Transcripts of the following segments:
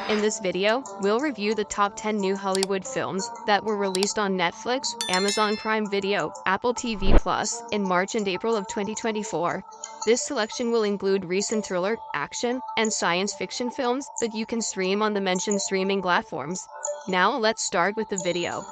In this video, we'll review the top 10 new Hollywood films that were released on Netflix, Amazon Prime Video, Apple TV Plus in March and April of 2024. This selection will include recent thriller, action, and science fiction films that you can stream on the mentioned streaming platforms. Now let's start with the video.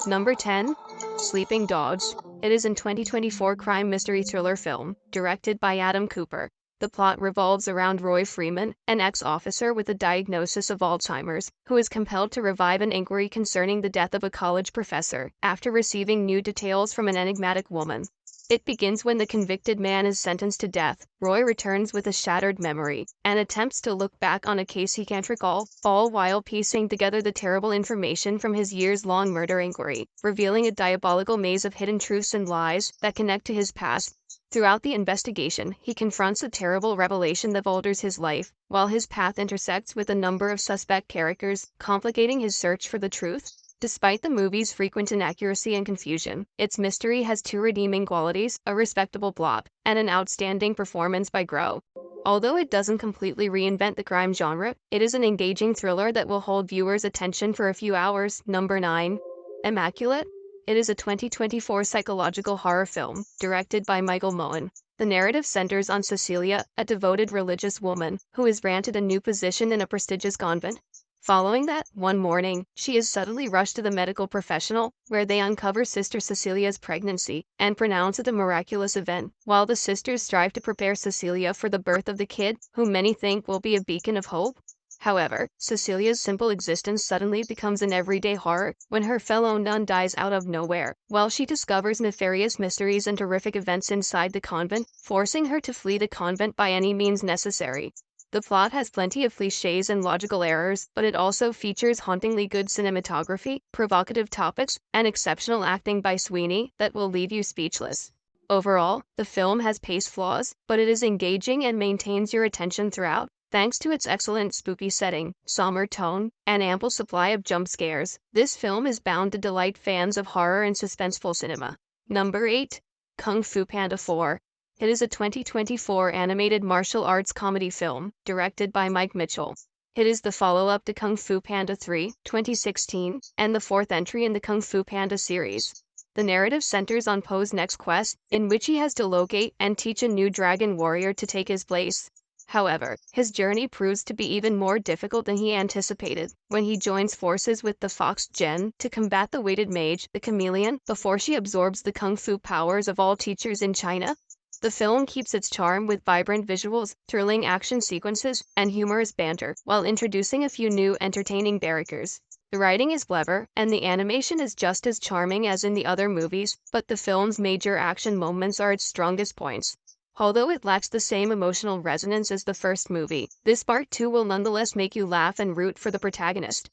Number 10. Sleeping Dogs. It is a 2024 crime mystery thriller film, directed by Adam Cooper. The plot revolves around Roy Freeman, an ex-officer with a diagnosis of Alzheimer's, who is compelled to revive an inquiry concerning the death of a college professor after receiving new details from an enigmatic woman. It begins when the convicted man is sentenced to death. Roy returns with a shattered memory and attempts to look back on a case he can't recall, all while piecing together the terrible information from his years-long murder inquiry, revealing a diabolical maze of hidden truths and lies that connect to his past. Throughout the investigation, he confronts a terrible revelation that alters his life, while his path intersects with a number of suspect characters, complicating his search for the truth. Despite the movie's frequent inaccuracy and confusion, its mystery has two redeeming qualities: a respectable plot and an outstanding performance by Grow. Although it doesn't completely reinvent the crime genre, it is an engaging thriller that will hold viewers' attention for a few hours. Number 9. Immaculate. It is a 2024 psychological horror film, directed by Michael Moen. The narrative centers on Cecilia, a devoted religious woman, who is granted a new position in a prestigious convent. Following that, one morning, she is suddenly rushed to the medical professional, where they uncover Sister Cecilia's pregnancy and pronounce it a miraculous event, while the sisters strive to prepare Cecilia for the birth of the kid, whom many think will be a beacon of hope. However, Cecilia's simple existence suddenly becomes an everyday horror when her fellow nun dies out of nowhere, while she discovers nefarious mysteries and horrific events inside the convent, forcing her to flee the convent by any means necessary. The plot has plenty of cliches and logical errors, but it also features hauntingly good cinematography, provocative topics, and exceptional acting by Sweeney that will leave you speechless. Overall, the film has pace flaws, but it is engaging and maintains your attention throughout. Thanks to its excellent spooky setting, somber tone, and ample supply of jump scares, this film is bound to delight fans of horror and suspenseful cinema. Number 8. Kung Fu Panda 4. It is a 2024 animated martial arts comedy film, directed by Mike Mitchell. It is the follow-up to Kung Fu Panda 3, 2016, and the fourth entry in the Kung Fu Panda series. The narrative centers on Po's next quest, in which he has to locate and teach a new dragon warrior to take his place. However, his journey proves to be even more difficult than he anticipated when he joins forces with the Fox Gen to combat the weighted mage, the chameleon, before she absorbs the kung fu powers of all teachers in China. The film keeps its charm with vibrant visuals, thrilling action sequences, and humorous banter, while introducing a few new entertaining characters. The writing is clever, and the animation is just as charming as in the other movies, but the film's major action moments are its strongest points. Although it lacks the same emotional resonance as the first movie, this part 2 will nonetheless make you laugh and root for the protagonist.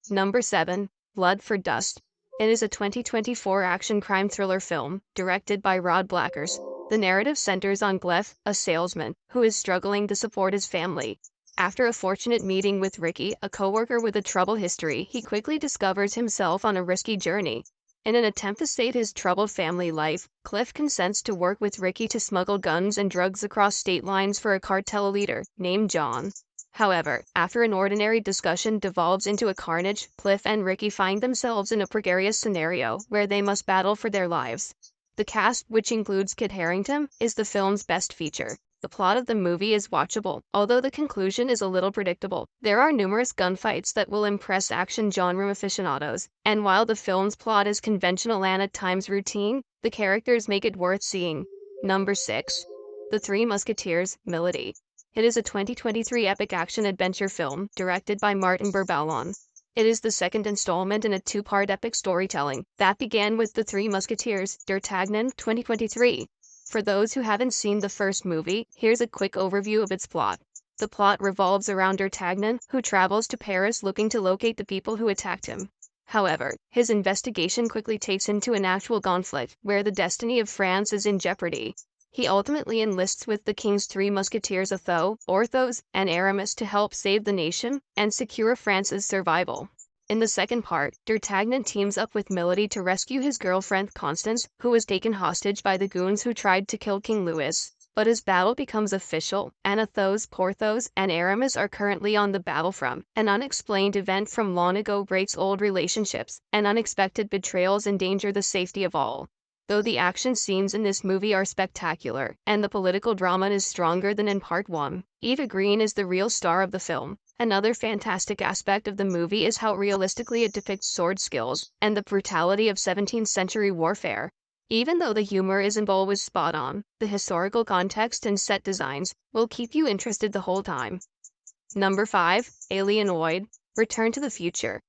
Number 7. Blood for Dust. It is a 2024 action crime thriller film, directed by Rod Blackers. The narrative centers on Gleff, a salesman, who is struggling to support his family. After a fortunate meeting with Ricky, a coworker with a troubled history, he quickly discovers himself on a risky journey. In an attempt to save his troubled family life, Cliff consents to work with Ricky to smuggle guns and drugs across state lines for a cartel leader named John. However, after an ordinary discussion devolves into a carnage, Cliff and Ricky find themselves in a precarious scenario where they must battle for their lives. The cast, which includes Kit Harington, is the film's best feature. The plot of the movie is watchable, although the conclusion is a little predictable. There are numerous gunfights that will impress action genre aficionados, and while the film's plot is conventional and at times routine, the characters make it worth seeing. Number 6. The Three Musketeers, Melody. It is a 2023 epic action-adventure film, directed by Martin Burballon. It is the second installment in a two-part epic storytelling that began with The Three Musketeers, D'Artagnan, 2023. For those who haven't seen the first movie, here's a quick overview of its plot. The plot revolves around D'Artagnan, who travels to Paris looking to locate the people who attacked him. However, his investigation quickly takes him to an actual conflict, where the destiny of France is in jeopardy. He ultimately enlists with the king's three musketeers Athos, Porthos, and Aramis to help save the nation and secure France's survival. In the second part, D'Artagnan teams up with Melody to rescue his girlfriend Constance, who was taken hostage by the goons who tried to kill King Louis. But as battle becomes official, Anathos, Porthos, and Aramis are currently on the battlefront. An unexplained event from long ago breaks old relationships, and unexpected betrayals endanger the safety of all. Though the action scenes in this movie are spectacular, and the political drama is stronger than in part 1, Eva Green is the real star of the film. Another fantastic aspect of the movie is how realistically it depicts sword skills and the brutality of 17th century warfare. Even though the humor isn't always spot on, the historical context and set designs will keep you interested the whole time. Number 5, Alienoid, Return to the Future.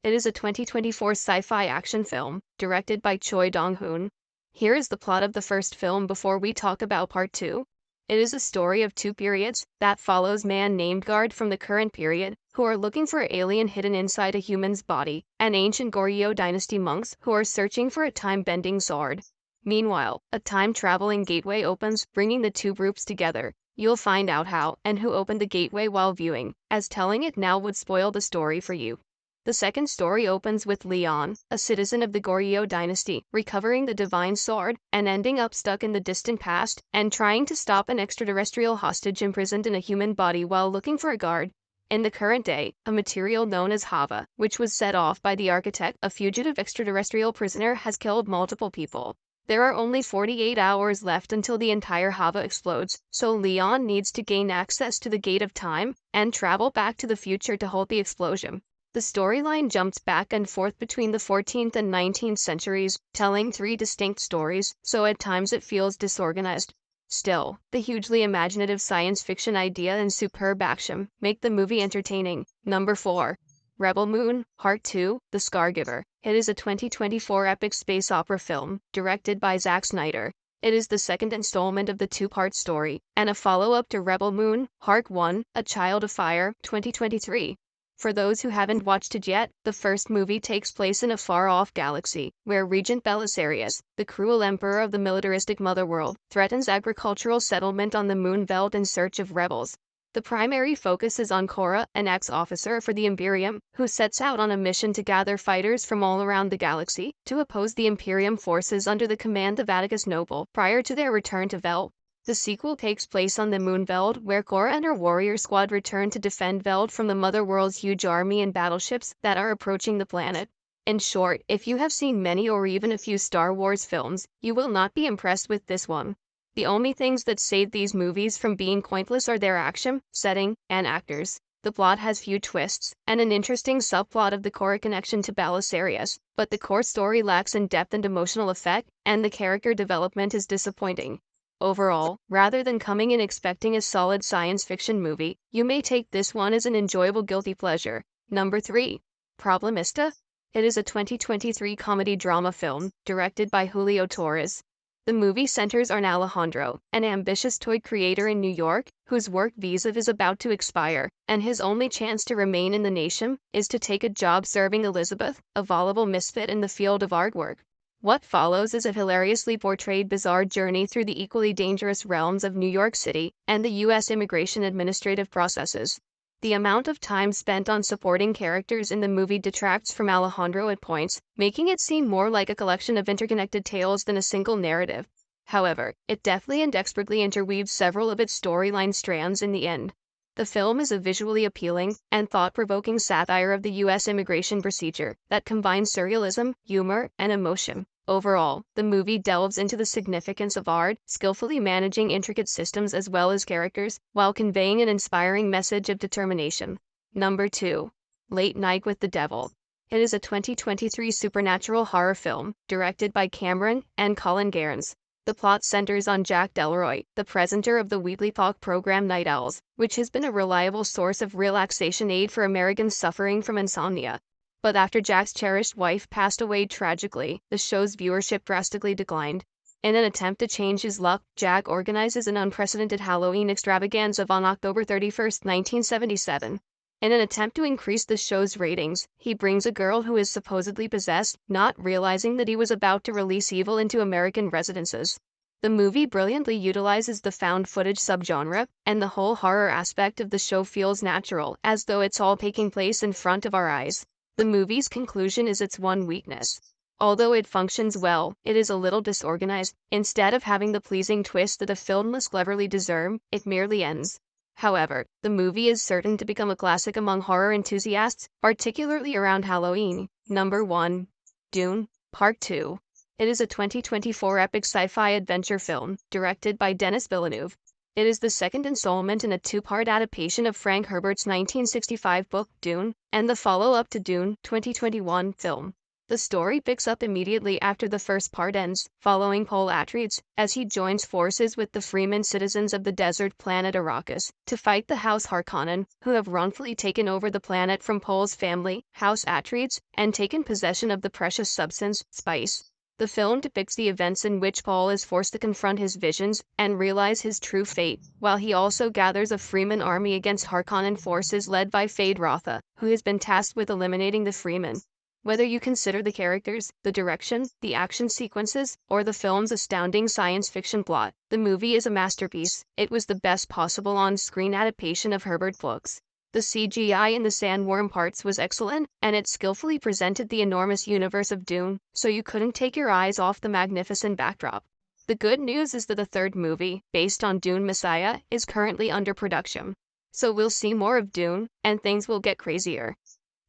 It is a 2024 sci-fi action film, directed by Choi Dong-hoon. Here is the plot of the first film before we talk about part 2. It is a story of two periods that follows man named Guard from the current period, who are looking for an alien hidden inside a human's body, and ancient Goryeo dynasty monks who are searching for a time-bending sword. Meanwhile, a time-traveling gateway opens, bringing the two groups together. You'll find out how and who opened the gateway while viewing, as telling it now would spoil the story for you. The second story opens with Leon, a citizen of the Goryeo dynasty, recovering the divine sword and ending up stuck in the distant past and trying to stop an extraterrestrial hostage imprisoned in a human body while looking for a guard. In the current day, a material known as Hava, which was set off by the architect, a fugitive extraterrestrial prisoner, has killed multiple people. There are only 48 hours left until the entire Hava explodes, so Leon needs to gain access to the Gate of Time and travel back to the future to halt the explosion. The storyline jumps back and forth between the 14th and 19th centuries, telling three distinct stories, so at times it feels disorganized. Still, the hugely imaginative science fiction idea and superb action make the movie entertaining. Number 4. Rebel Moon, Part 2, The Scargiver. It is a 2024 epic space opera film, directed by Zack Snyder. It is the second installment of the two-part story, and a follow-up to Rebel Moon, Part 1, A Child of Fire, 2023. For those who haven't watched it yet, the first movie takes place in a far-off galaxy, where Regent Belisarius, the cruel emperor of the militaristic Motherworld, threatens agricultural settlement on the moon belt in search of rebels. The primary focus is on Korra, an ex-officer for the Imperium, who sets out on a mission to gather fighters from all around the galaxy to oppose the Imperium forces under the command of Atticus Noble prior to their return to Veld. The sequel takes place on the moon Veld, where Korra and her warrior squad return to defend Veld from the Motherworld's huge army and battleships that are approaching the planet. In short, if you have seen many or even a few Star Wars films, you will not be impressed with this one. The only things that save these movies from being pointless are their action, setting, and actors. The plot has few twists, and an interesting subplot of the Korra connection to Belisarius, but the core story lacks in depth and emotional effect, and the character development is disappointing. Overall, rather than coming in expecting a solid science fiction movie, you may take this one as an enjoyable guilty pleasure. Number 3. Problemista. It is a 2023 comedy-drama film, directed by Julio Torres. The movie centers on Alejandro, an ambitious toy creator in New York, whose work visa is about to expire, and his only chance to remain in the nation is to take a job serving Elizabeth, a voluble misfit in the field of artwork. What follows is a hilariously portrayed bizarre journey through the equally dangerous realms of New York City and the U.S. immigration administrative processes. The amount of time spent on supporting characters in the movie detracts from Alejandro at points, making it seem more like a collection of interconnected tales than a single narrative. However, it deftly and expertly interweaves several of its storyline strands in the end. The film is a visually appealing and thought-provoking satire of the U.S. immigration procedure that combines surrealism, humor, and emotion. Overall, the movie delves into the significance of art, skillfully managing intricate systems as well as characters, while conveying an inspiring message of determination. Number 2. Late Night with the Devil. It is a 2023 supernatural horror film, directed by Cameron and Colin Gairns. The plot centers on Jack Delroy, the presenter of the weekly talk program Night Owls, which has been a reliable source of relaxation aid for Americans suffering from insomnia. But after Jack's cherished wife passed away tragically, the show's viewership drastically declined. In an attempt to change his luck, Jack organizes an unprecedented Halloween extravaganza on October 31, 1977. In an attempt to increase the show's ratings, he brings a girl who is supposedly possessed, not realizing that he was about to release evil into American residences. The movie brilliantly utilizes the found footage subgenre, and the whole horror aspect of the show feels natural, as though it's all taking place in front of our eyes. The movie's conclusion is its one weakness. Although it functions well, it is a little disorganized. Instead of having the pleasing twist that the film must cleverly deserve, it merely ends. However, the movie is certain to become a classic among horror enthusiasts, particularly around Halloween. Number 1. Dune, Part 2. It is a 2024 epic sci-fi adventure film, directed by Denis Villeneuve. It is the second installment in a two-part adaptation of Frank Herbert's 1965 book, Dune, and the follow-up to Dune 2021 film. The story picks up immediately after the first part ends, following Paul Atreides, as he joins forces with the Freeman citizens of the desert planet Arrakis, to fight the House Harkonnen, who have wrongfully taken over the planet from Paul's family, House Atreides, and taken possession of the precious substance, spice. The film depicts the events in which Paul is forced to confront his visions and realize his true fate, while he also gathers a Freeman army against Harkonnen forces led by Fade Rotha, who has been tasked with eliminating the Freemen. Whether you consider the characters, the direction, the action sequences, or the film's astounding science fiction plot, the movie is a masterpiece. It was the best possible on-screen adaptation of Herbert's books. The CGI in the sandworm parts was excellent, and it skillfully presented the enormous universe of Dune, so you couldn't take your eyes off the magnificent backdrop. The good news is that the third movie, based on Dune Messiah, is currently under production. So we'll see more of Dune, and things will get crazier.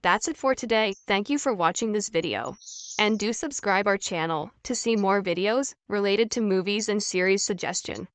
That's it for today. Thank you for watching this video. And do subscribe our channel to see more videos related to movies and series suggestion.